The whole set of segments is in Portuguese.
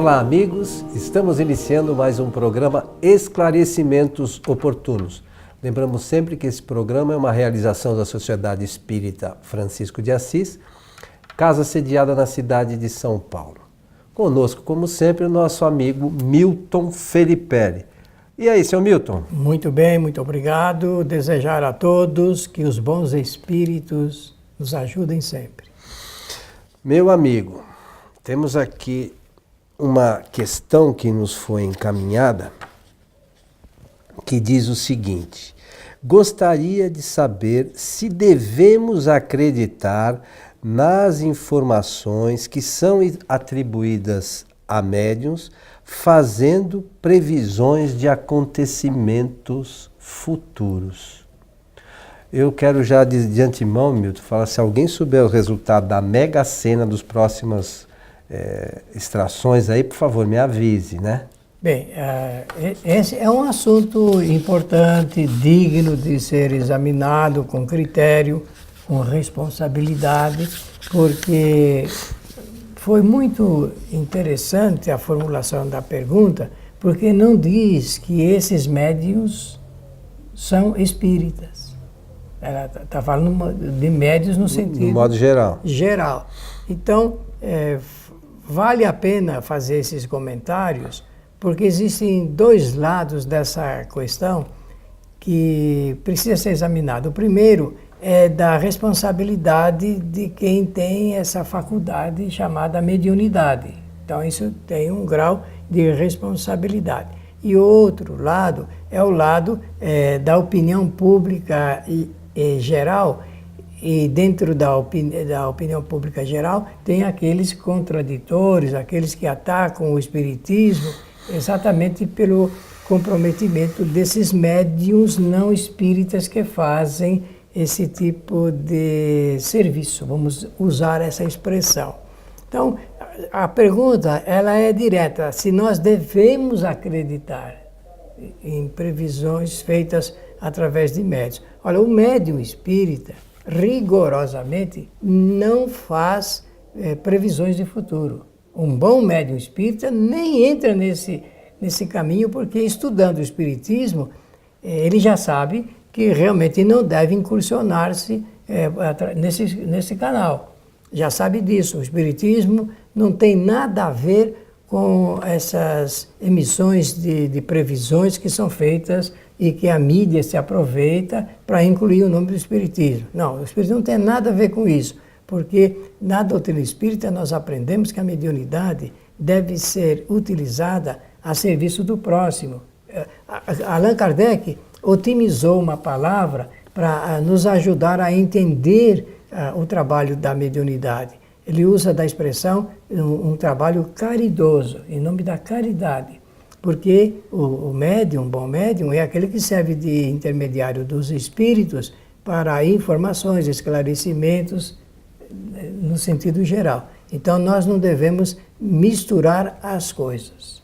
Olá, amigos! Estamos iniciando mais um programa Esclarecimentos Oportunos. Lembramos sempre que esse programa é uma realização da Sociedade Espírita Francisco de Assis, casa sediada na cidade de São Paulo. Conosco, como sempre, o nosso amigo Milton Felipe. E aí, seu Milton? Muito bem, muito obrigado. Desejar a todos que os bons espíritos nos ajudem sempre. Meu amigo, temos aqui uma questão que nos foi encaminhada que diz o seguinte: gostaria de saber se devemos acreditar nas informações que são atribuídas a médiuns fazendo previsões de acontecimentos futuros. Eu quero já de antemão, Milton, falar, se alguém souber o resultado da Mega Sena dos próximas extrações aí, por favor, me avise, né? Bem, esse é um assunto importante, digno de ser examinado com critério, com responsabilidade, porque foi muito interessante a formulação da pergunta, porque não diz que esses médiuns são espíritas. Ela está falando de médiuns no sentido... No modo geral. Geral. Então, vale a pena fazer esses comentários, porque existem dois lados dessa questão que precisa ser examinado. O primeiro é da responsabilidade de quem tem essa faculdade chamada mediunidade. Então, isso tem um grau de responsabilidade. E o outro lado é o lado da opinião pública e geral, e dentro da opinião pública geral tem aqueles contraditores, aqueles que atacam o espiritismo, exatamente pelo comprometimento desses médiuns não espíritas que fazem esse tipo de serviço, vamos usar essa expressão. Então, a pergunta ela é direta: se nós devemos acreditar em previsões feitas através de médiuns. Olha, o médium espírita, rigorosamente, não faz previsões de futuro. Um bom médium espírita nem entra nesse caminho, porque estudando o espiritismo, ele já sabe que realmente não deve incursionar-se nesse canal. Já sabe disso. O espiritismo não tem nada a ver com essas emissões de previsões que são feitas e que a mídia se aproveita para incluir o nome do espiritismo. Não, o espiritismo não tem nada a ver com isso, porque na doutrina espírita nós aprendemos que a mediunidade deve ser utilizada a serviço do próximo. Allan Kardec otimizou uma palavra para nos ajudar a entender o trabalho da mediunidade. Ele usa da expressão um trabalho caridoso, em nome da caridade. Porque o médium, um bom médium, é aquele que serve de intermediário dos espíritos para informações, esclarecimentos, no sentido geral. Então, nós não devemos misturar as coisas.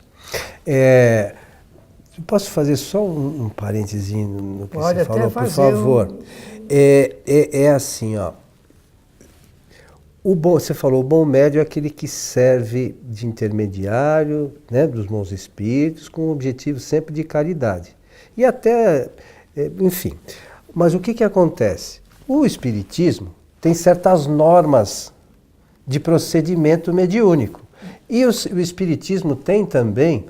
Posso fazer só um parênteses no que Pode você falou, até por favor? É assim, ó. Você falou, o bom médium é aquele que serve de intermediário, né, dos bons espíritos, com o objetivo sempre de caridade. E até, enfim. Mas o que acontece? O espiritismo tem certas normas de procedimento mediúnico. E o espiritismo tem também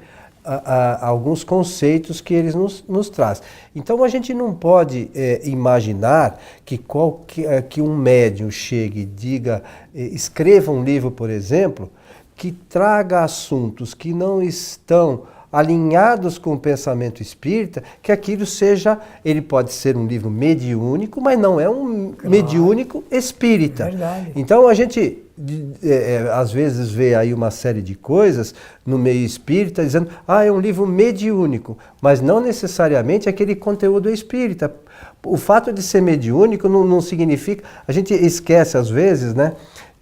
alguns conceitos que eles nos traz. Então a gente não pode imaginar que um médium chegue e diga, escreva um livro, por exemplo, que traga assuntos que não estão alinhados com o pensamento espírita, que aquilo ele pode ser um livro mediúnico, mas não é um mediúnico espírita. Verdade. Então a gente às vezes vê aí uma série de coisas no meio espírita dizendo, é um livro mediúnico, mas não necessariamente aquele conteúdo é espírita. O fato de ser mediúnico não significa, a gente esquece às vezes, né,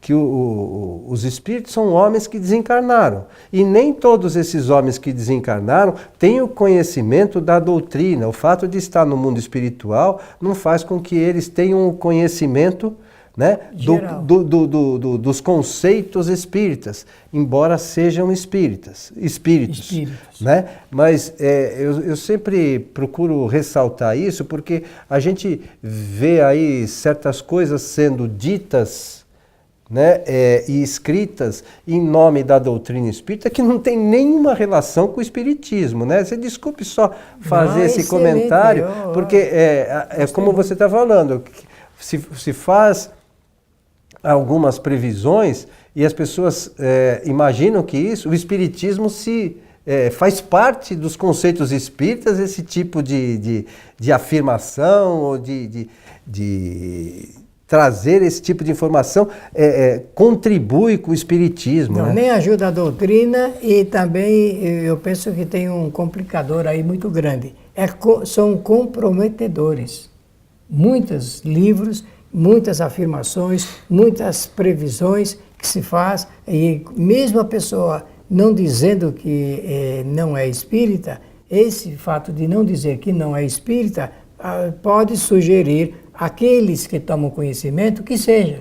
que os espíritos são homens que desencarnaram. E nem todos esses homens que desencarnaram têm o conhecimento da doutrina. O fato de estar no mundo espiritual não faz com que eles tenham o conhecimento né? Geral. Dos conceitos espíritas, embora sejam espíritos. Né? Mas eu sempre procuro ressaltar isso porque a gente vê aí certas coisas sendo ditas, né, e escritas em nome da doutrina espírita que não tem nenhuma relação com o espiritismo, né? Você desculpe só fazer esse comentário, porque é como você está falando, se faz algumas previsões e as pessoas imaginam que o espiritismo faz parte dos conceitos espíritas, esse tipo de afirmação ou de trazer esse tipo de informação contribui com o espiritismo. Não, né? Nem ajuda a doutrina e também eu penso que tem um complicador aí muito grande. São comprometedores. Muitos livros, muitas afirmações, muitas previsões que se faz e mesmo a pessoa não dizendo que não é espírita, esse fato de não dizer que não é espírita pode sugerir aqueles que tomam conhecimento que seja.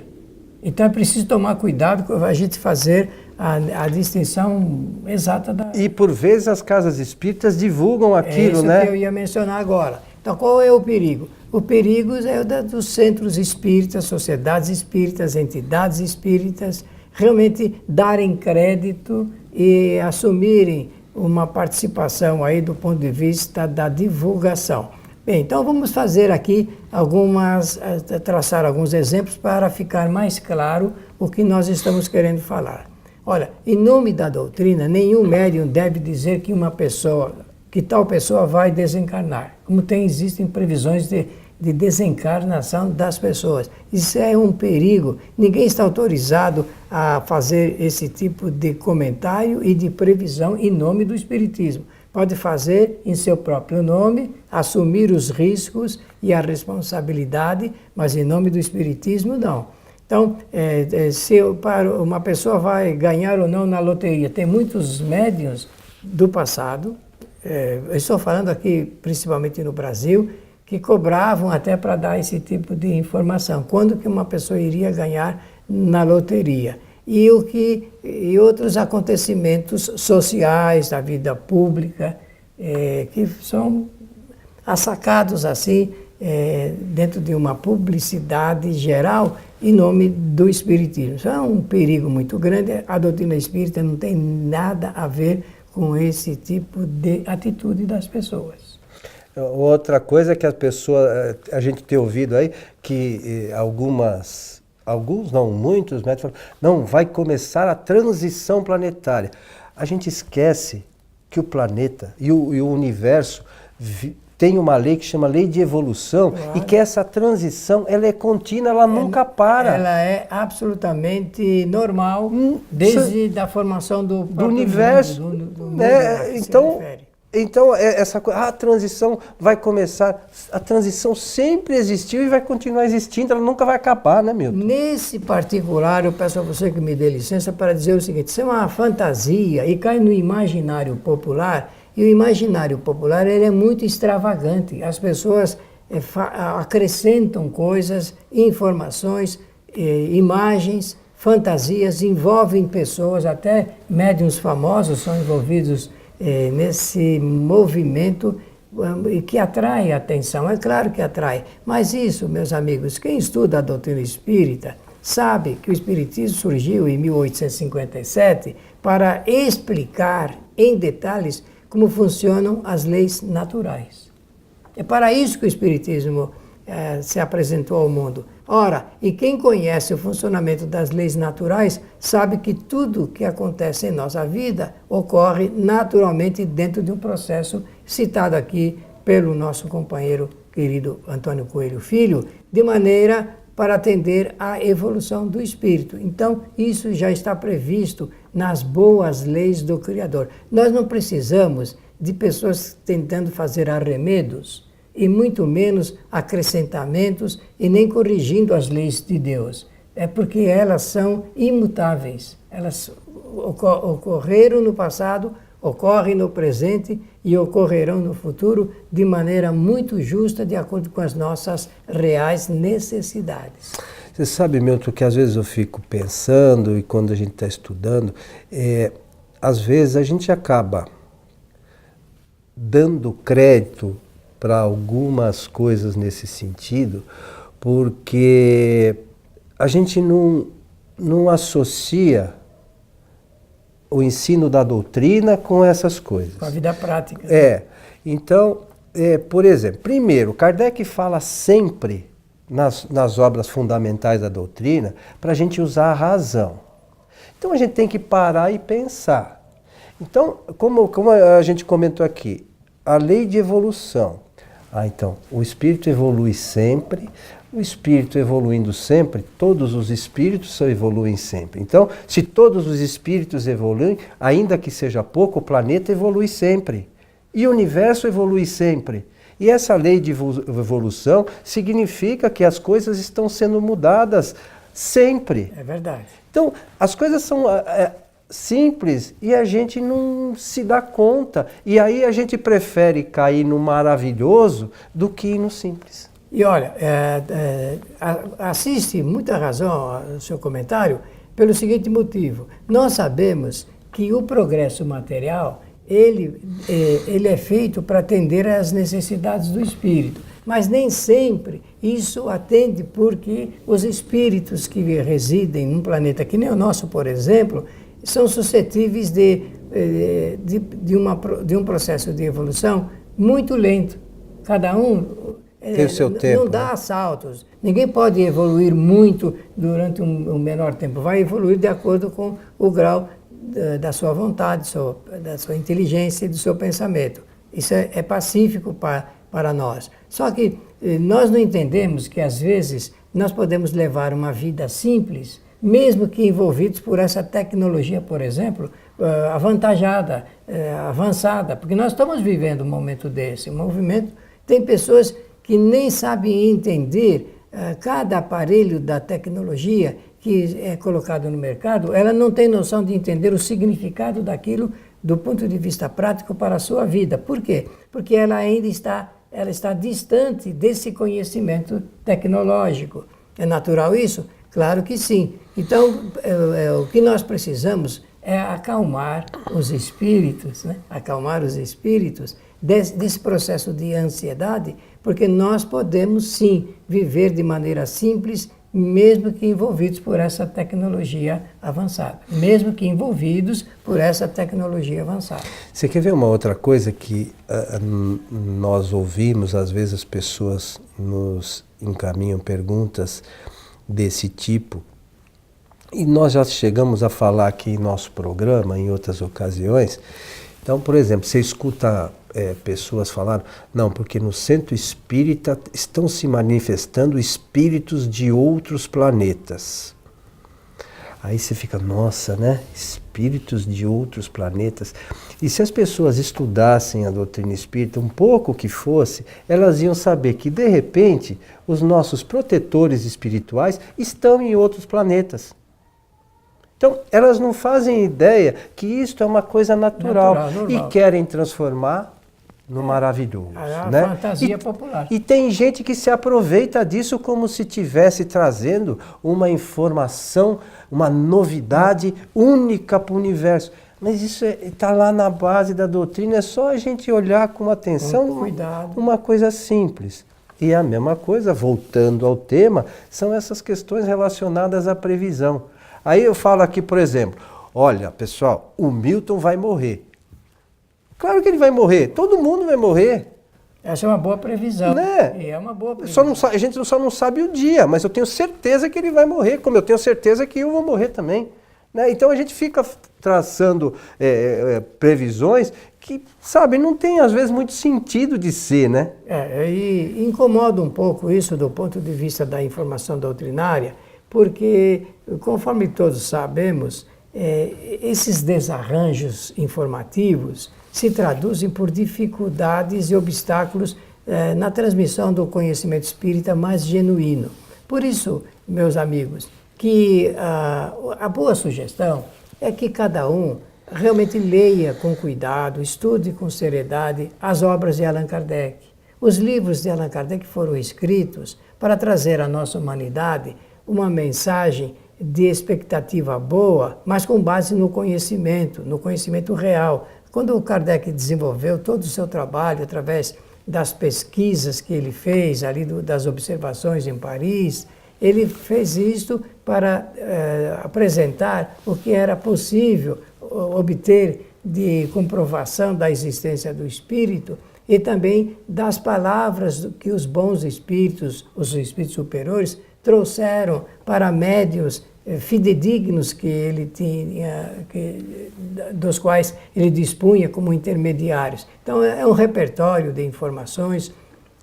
Então é preciso tomar cuidado com a gente fazer a distinção exata da... E por vezes as casas espíritas divulgam aquilo, isso né? que eu ia mencionar agora. Então qual é o perigo? O perigo é o dos centros espíritas, sociedades espíritas, entidades espíritas, realmente darem crédito e assumirem uma participação aí do ponto de vista da divulgação. Bem, então vamos fazer aqui traçar alguns exemplos para ficar mais claro o que nós estamos querendo falar. Olha, em nome da doutrina, nenhum médium deve dizer que tal pessoa vai desencarnar, como existem previsões de desencarnação das pessoas. Isso é um perigo. Ninguém está autorizado a fazer esse tipo de comentário e de previsão em nome do Espiritismo. Pode fazer em seu próprio nome, assumir os riscos e a responsabilidade, mas em nome do Espiritismo, não. Então, se uma pessoa vai ganhar ou não na loteria, tem muitos médiuns do passado, eu estou falando aqui principalmente no Brasil, que cobravam até para dar esse tipo de informação. Quando que uma pessoa iria ganhar na loteria? E outros acontecimentos sociais da vida pública, que são assacados assim, dentro de uma publicidade geral, em nome do Espiritismo. Isso é um perigo muito grande. A doutrina espírita não tem nada a ver com esse tipo de atitude das pessoas. Outra coisa que a gente tem ouvido aí, que alguns não, muitos médicos falam, não, vai começar a transição planetária. A gente esquece que o planeta e o universo tem uma lei que chama lei de evolução, claro. E que essa transição ela é contínua, ela nunca para. Ela é absolutamente normal desde a formação do universo. Do mundo então, essa coisa, a transição vai começar, a transição sempre existiu e vai continuar existindo, ela nunca vai acabar, né, Milton? Nesse particular, eu peço a você que me dê licença para dizer o seguinte, isso é uma fantasia e cai no imaginário popular, e o imaginário popular ele é muito extravagante, as pessoas acrescentam coisas, informações, imagens, fantasias, envolvem pessoas, até médiuns famosos são envolvidos nesse movimento que atrai a atenção, é claro que atrai, mas isso, meus amigos, quem estuda a doutrina espírita sabe que o espiritismo surgiu em 1857 para explicar em detalhes como funcionam as leis naturais. É para isso que o espiritismo se apresentou ao mundo. Ora, e quem conhece o funcionamento das leis naturais sabe que tudo que acontece em nossa vida ocorre naturalmente dentro de um processo citado aqui pelo nosso companheiro querido Antônio Coelho Filho, de maneira para atender à evolução do espírito. Então, isso já está previsto nas boas leis do Criador. Nós não precisamos de pessoas tentando fazer arremedos, e muito menos acrescentamentos e nem corrigindo as leis de Deus. É porque elas são imutáveis. Elas ocorreram no passado, ocorrem no presente e ocorrerão no futuro de maneira muito justa, de acordo com as nossas reais necessidades. Você sabe, Milton, que às vezes eu fico pensando, e quando a gente está estudando, às vezes a gente acaba dando crédito para algumas coisas nesse sentido, porque a gente não associa o ensino da doutrina com essas coisas. Com a vida prática. Então, por exemplo, primeiro, Kardec fala sempre nas obras fundamentais da doutrina para a gente usar a razão. Então a gente tem que parar e pensar. Então, como a gente comentou aqui, a lei de evolução. Então, o espírito evolui sempre, o espírito evoluindo sempre, todos os espíritos evoluem sempre. Então, se todos os espíritos evoluem, ainda que seja pouco, o planeta evolui sempre. E o universo evolui sempre. E essa lei de evolução significa que as coisas estão sendo mudadas sempre. É verdade. Então, as coisas são simples e a gente não se dá conta. E aí a gente prefere cair no maravilhoso do que ir no simples. E olha, assiste muita razão ao seu comentário pelo seguinte motivo. Nós sabemos que o progresso material, ele é feito para atender às necessidades do espírito. Mas nem sempre isso atende, porque os espíritos que residem num planeta que nem o nosso, por exemplo, são suscetíveis de um processo de evolução muito lento. Cada um tem o seu tempo, não dá saltos. Ninguém pode evoluir muito durante um menor tempo. Vai evoluir de acordo com o grau da sua vontade, da sua inteligência e do seu pensamento. Isso é pacífico para nós. Só que nós não entendemos que, às vezes, nós podemos levar uma vida simples, mesmo que envolvidos por essa tecnologia, por exemplo, avantajada, avançada, porque nós estamos vivendo um momento desse. Tem pessoas que nem sabem entender cada aparelho da tecnologia que é colocado no mercado, ela não tem noção de entender o significado daquilo do ponto de vista prático para a sua vida. Por quê? Porque ela ainda está distante desse conhecimento tecnológico. É natural isso? Claro que sim. Então, o que nós precisamos é acalmar os espíritos, né? Acalmar os espíritos desse processo de ansiedade, porque nós podemos sim viver de maneira simples, mesmo que envolvidos por essa tecnologia avançada. Mesmo que envolvidos por essa tecnologia avançada. Você quer ver uma outra coisa que nós ouvimos, às vezes as pessoas nos encaminham perguntas desse tipo, e nós já chegamos a falar aqui em nosso programa, em outras ocasiões. Então, por exemplo, você escuta pessoas falar, não, porque no centro espírita estão se manifestando espíritos de outros planetas. Aí você fica, nossa, né? Espíritos de outros planetas. E se as pessoas estudassem a doutrina espírita, um pouco que fosse, elas iam saber que, de repente, os nossos protetores espirituais estão em outros planetas. Então, elas não fazem ideia que isto é uma coisa natural e querem transformar no maravilhoso. A né? fantasia popular. E tem gente que se aproveita disso como se estivesse trazendo uma informação, uma novidade única para o universo. Mas isso está lá na base da doutrina, é só a gente olhar com atenção, com cuidado. Uma coisa simples. E a mesma coisa, voltando ao tema, são essas questões relacionadas à previsão. Aí eu falo aqui, por exemplo, olha, pessoal, o Milton vai morrer. Claro que ele vai morrer, todo mundo vai morrer. Essa é uma boa previsão. Né? É uma boa previsão. A gente só não sabe o dia, mas eu tenho certeza que ele vai morrer, como eu tenho certeza que eu vou morrer também. Né? Então a gente fica traçando previsões que, sabe, não tem às vezes muito sentido de ser, né? E incomoda um pouco isso do ponto de vista da informação doutrinária, porque, conforme todos sabemos, esses desarranjos informativos se traduzem por dificuldades e obstáculos na transmissão do conhecimento espírita mais genuíno. Por isso, meus amigos, que a boa sugestão é que cada um realmente leia com cuidado, estude com seriedade as obras de Allan Kardec. Os livros de Allan Kardec foram escritos para trazer à nossa humanidade uma mensagem de expectativa boa, mas com base no conhecimento real. Quando o Kardec desenvolveu todo o seu trabalho através das pesquisas que ele fez, ali das observações em Paris, ele fez isto para apresentar o que era possível obter de comprovação da existência do espírito e também das palavras que os bons espíritos, os espíritos superiores, trouxeram para médiuns fidedignos que ele tinha, dos quais ele dispunha como intermediários. Então é um repertório de informações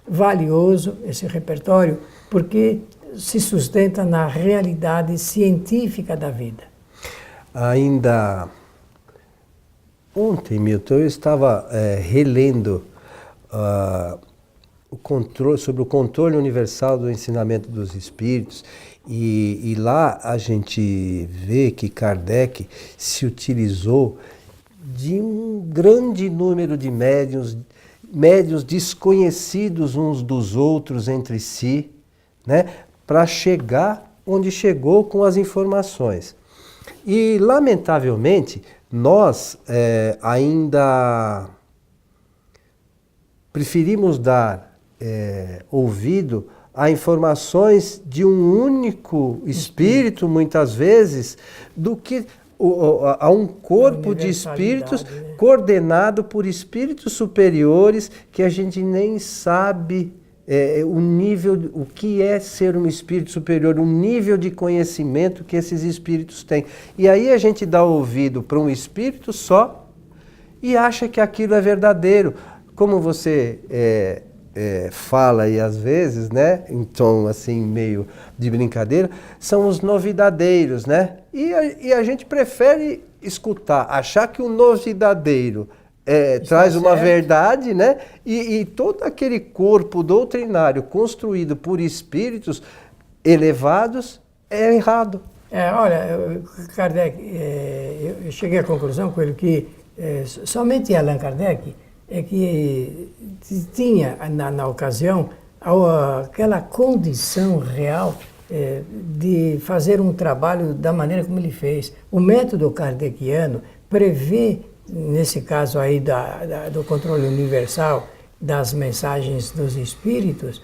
valioso, esse repertório, porque se sustenta na realidade científica da vida. Ainda ontem, Milton, eu estava relendo sobre o controle universal do ensinamento dos espíritos, e lá a gente vê que Kardec se utilizou de um grande número de médiuns desconhecidos uns dos outros entre si, né, para chegar onde chegou com as informações. E, lamentavelmente, nós ainda preferimos dar ouvido a informações de um único espírito, muitas vezes, do que a um corpo de espíritos coordenado por espíritos superiores que a gente nem sabe o nível, o que é ser um espírito superior, o nível de conhecimento que esses espíritos têm. E aí a gente dá ouvido para um espírito só e acha que aquilo é verdadeiro. Como você fala e às vezes, né, em tom assim meio de brincadeira, são os novidadeiros, né? E a gente prefere escutar, achar que o novidadeiro traz uma verdade, né? E todo aquele corpo doutrinário construído por espíritos elevados é errado. Olha, Kardec, eu cheguei à conclusão com ele que somente Allan Kardec é que tinha, na ocasião, aquela condição real de fazer um trabalho da maneira como ele fez. O método kardeciano prevê, nesse caso aí do controle universal das mensagens dos espíritos,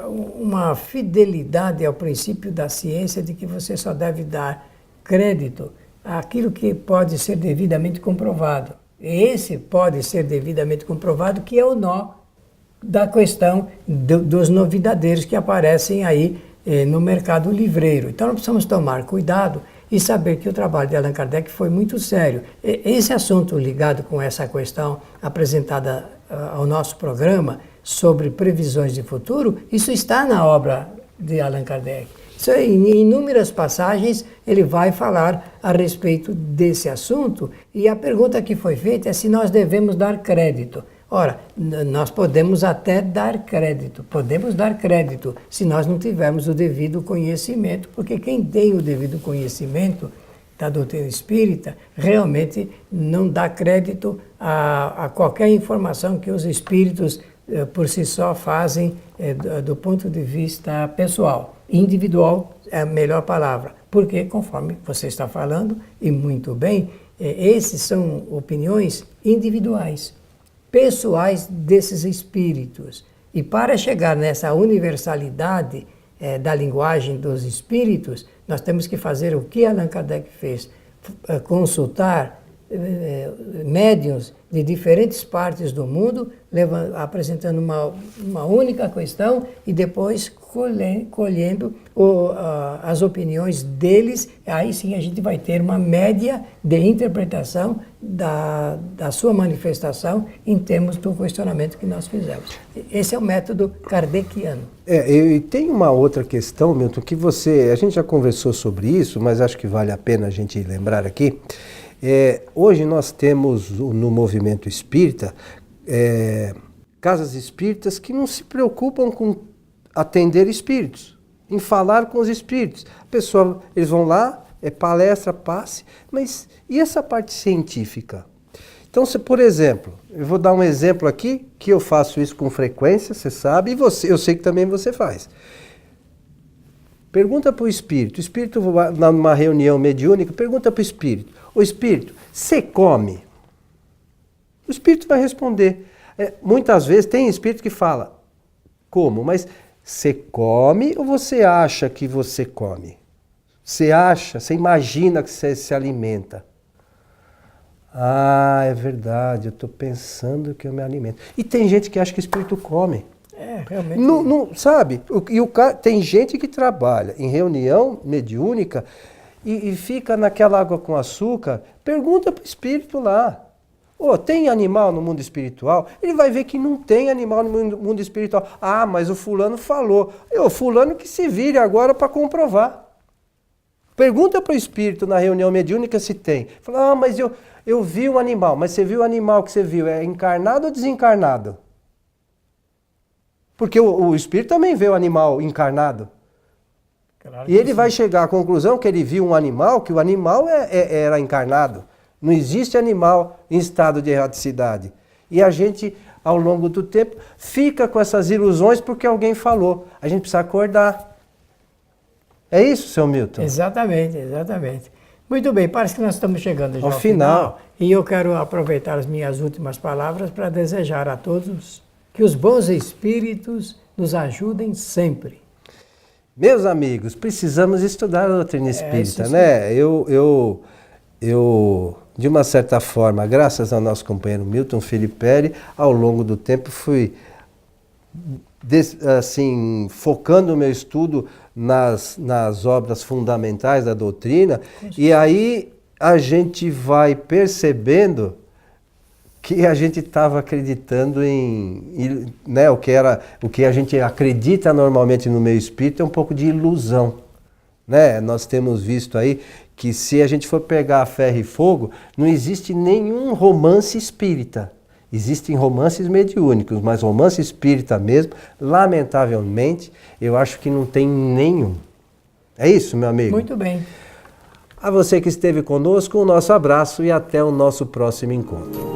uma fidelidade ao princípio da ciência de que você só deve dar crédito àquilo que pode ser devidamente comprovado. Esse pode ser devidamente comprovado, que é o nó da questão dos novidadeiros que aparecem aí no mercado livreiro. Então nós precisamos tomar cuidado e saber que o trabalho de Allan Kardec foi muito sério. Esse assunto ligado com essa questão apresentada ao nosso programa sobre previsões de futuro, isso está na obra de Allan Kardec. Isso, em inúmeras passagens ele vai falar a respeito desse assunto, e a pergunta que foi feita é se nós devemos dar crédito. Ora, nós podemos até dar crédito, se nós não tivermos o devido conhecimento, porque quem tem o devido conhecimento da doutrina espírita realmente não dá crédito a qualquer informação que os espíritos por si só fazem do ponto de vista pessoal. Individual é a melhor palavra, porque, conforme você está falando, e muito bem, esses são opiniões individuais, pessoais desses espíritos. E para chegar nessa universalidade da linguagem dos espíritos, nós temos que fazer o que Allan Kardec fez, consultar médiuns de diferentes partes do mundo, apresentando uma única questão e depois colhendo as opiniões deles. Aí sim a gente vai ter uma média de interpretação da sua manifestação em termos do questionamento que nós fizemos. Esse é o método kardeciano. E tem uma outra questão, Milton, que a gente já conversou sobre isso, mas acho que vale a pena a gente lembrar aqui. Hoje nós temos no movimento espírita casas espíritas que não se preocupam com atender espíritos, em falar com os espíritos. Eles vão lá, é palestra, passe, mas e essa parte científica? Então, se, por exemplo, eu vou dar um exemplo aqui, que eu faço isso com frequência, você sabe, e você, eu sei que também você faz. Pergunta para o espírito numa reunião mediúnica, pergunta para o espírito, ô espírito, você come? O espírito vai responder. Muitas vezes tem espírito que fala, como? Mas você come ou você acha que você come? Você acha, você imagina que você se alimenta. Ah, é verdade, eu estou pensando que eu me alimento. E tem gente que acha que o espírito come. Realmente. Não, sabe? Tem gente que trabalha em reunião mediúnica e fica naquela água com açúcar. Pergunta para o espírito lá. Tem animal no mundo espiritual? Ele vai ver que não tem animal no mundo espiritual. Ah, mas o fulano falou. O fulano que se vire agora para comprovar. Pergunta para o espírito na reunião mediúnica se tem. Fala, mas eu vi um animal. Mas você viu o animal que você viu? É encarnado ou desencarnado? Porque o espírito também vê o animal encarnado. Claro, e ele vai chegar à conclusão que ele viu um animal, que o animal era encarnado. Não existe animal em estado de erraticidade. E a gente, ao longo do tempo, fica com essas ilusões porque alguém falou. A gente precisa acordar. É isso, seu Milton? Exatamente, exatamente. Muito bem, parece que nós estamos chegando já ao final. E eu quero aproveitar as minhas últimas palavras para desejar a todos que os bons espíritos nos ajudem sempre. Meus amigos, precisamos estudar a doutrina espírita, né? Eu, de uma certa forma, graças ao nosso companheiro Milton Filippelli, ao longo do tempo fui focando o meu estudo nas obras fundamentais da doutrina, e aí a gente vai percebendo que a gente estava acreditando né, o que a gente acredita normalmente no meio espírita é um pouco de ilusão, né? Nós temos visto aí que se a gente for pegar a ferro e fogo, não existe nenhum romance espírita. Existem romances mediúnicos, mas romance espírita mesmo, lamentavelmente, eu acho que não tem nenhum. É isso, meu amigo? Muito bem. A você que esteve conosco, o nosso abraço e até o nosso próximo encontro.